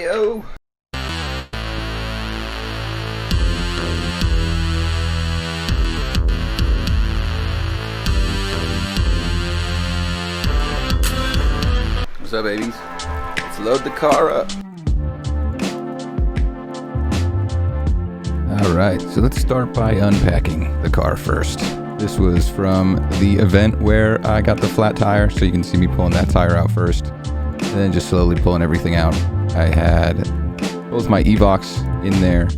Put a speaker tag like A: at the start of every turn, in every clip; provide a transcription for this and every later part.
A: Heyo! What's up, babies? Let's load the car up. Alright, so let's start by unpacking the car first. This was from the event where I got the flat tire, so you can see me pulling that tire out first, and then just slowly pulling everything out. I had both my Evox in there,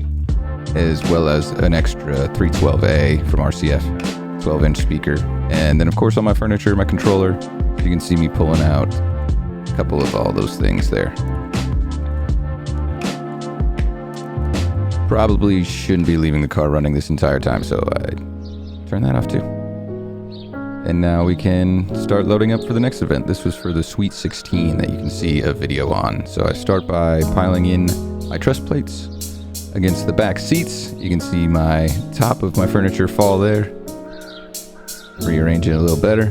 A: as well as an extra 312A from RCF, 12-inch speaker, and then of course all my furniture, my controller, so you can see me pulling out a couple of all those things there. Probably shouldn't be leaving the car running this entire time, so I turn that off too. And now we can start loading up for the next event. This was for the Sweet 16 that you can see a video on. So I start by piling in my truss plates against the back seats. You can see my top of my furniture fall there. Rearrange it a little better.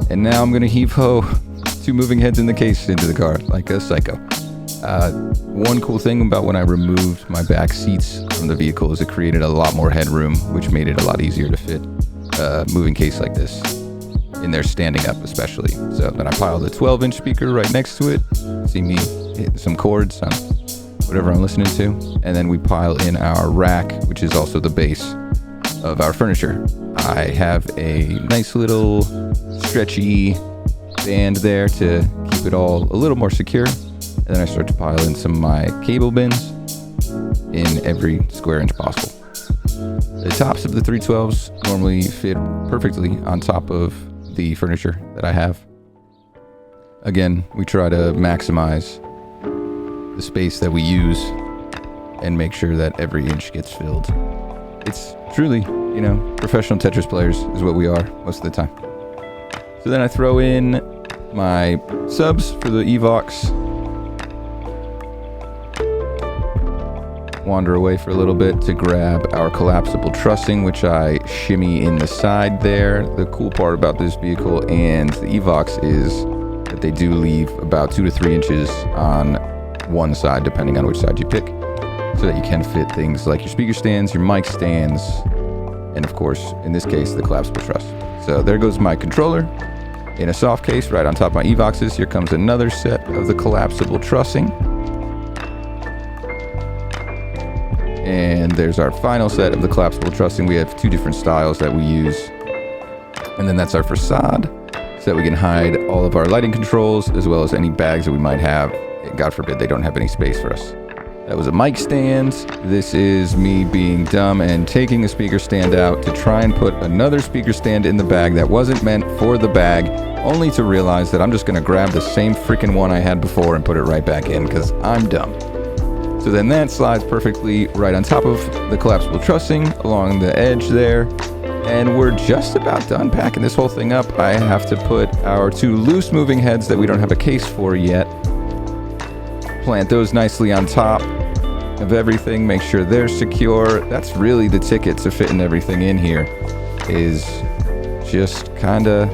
A: And now I'm gonna heave-ho 2 moving heads in the case into the car like a psycho. One cool thing about when I removed my back seats from the vehicle is it created a lot more headroom, which made it a lot easier to fit a moving case like this in there standing up especially. So then I piled a 12-inch speaker right next to it. See me hitting some chords on whatever I'm listening to. And then we pile in our rack, which is also the base of our furniture. I have a nice little stretchy band there to keep it all a little more secure. And then I start to pile in some of my cable bins in every square inch possible. The tops of the 312s normally fit perfectly on top of the furniture that I have. Again, we try to maximize the space that we use and make sure that every inch gets filled. It's truly, professional Tetris players is what we are most of the time. So then I throw in my subs for the Evox. Wander away for a little bit to grab our collapsible trussing, which I shimmy in the side there. The cool part about this vehicle and the Evox is that they do leave about 2 to 3 inches on one side, depending on which side you pick, so that you can fit things like your speaker stands, your mic stands, and of course, in this case, the collapsible truss. So there goes my controller in a soft case right on top of my Evoxes. Here comes another set of the collapsible trussing. And there's our final set of the collapsible trussing. We have 2 different styles that we use. And then that's our facade, so that we can hide all of our lighting controls, as well as any bags that we might have. God forbid they don't have any space for us. That was a mic stand. This is me being dumb and taking a speaker stand out to try and put another speaker stand in the bag that wasn't meant for the bag, only to realize that I'm just gonna grab the same freaking one I had before and put it right back in, because I'm dumb. So then that slides perfectly right on top of the collapsible trussing along the edge there. And we're just about done packing this whole thing up. I have to put our 2 loose moving heads that we don't have a case for yet. Plant those nicely on top of everything, make sure they're secure. That's really the ticket to fitting everything in here, is just kinda,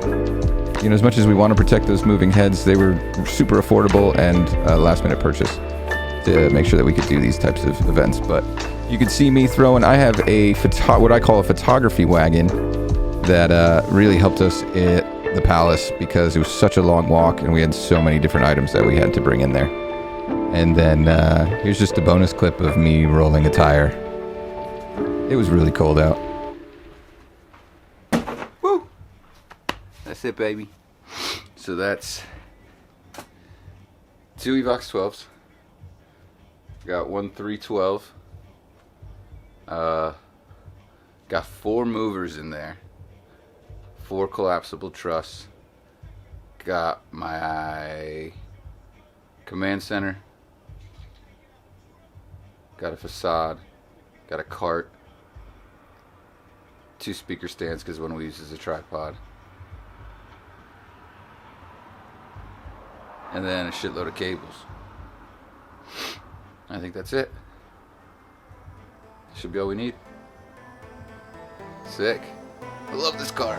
A: as much as we want to protect those moving heads, they were super affordable and a last minute purchase to make sure that we could do these types of events. But you can see me throwing, I have what I call a photography wagon that really helped us at the Palace, because it was such a long walk and we had so many different items that we had to bring in there. And then here's just a bonus clip of me rolling a tire. It was really cold out. Woo! That's it, baby. So that's 2 Evox 12s. Got 1 312. Got 4 movers in there. 4 collapsible truss. Got my command center. Got a facade. Got a cart. 2 speaker stands, because one we use as a tripod. And then a shitload of cables. I think that's it. Should be all we need. Sick. I love this car.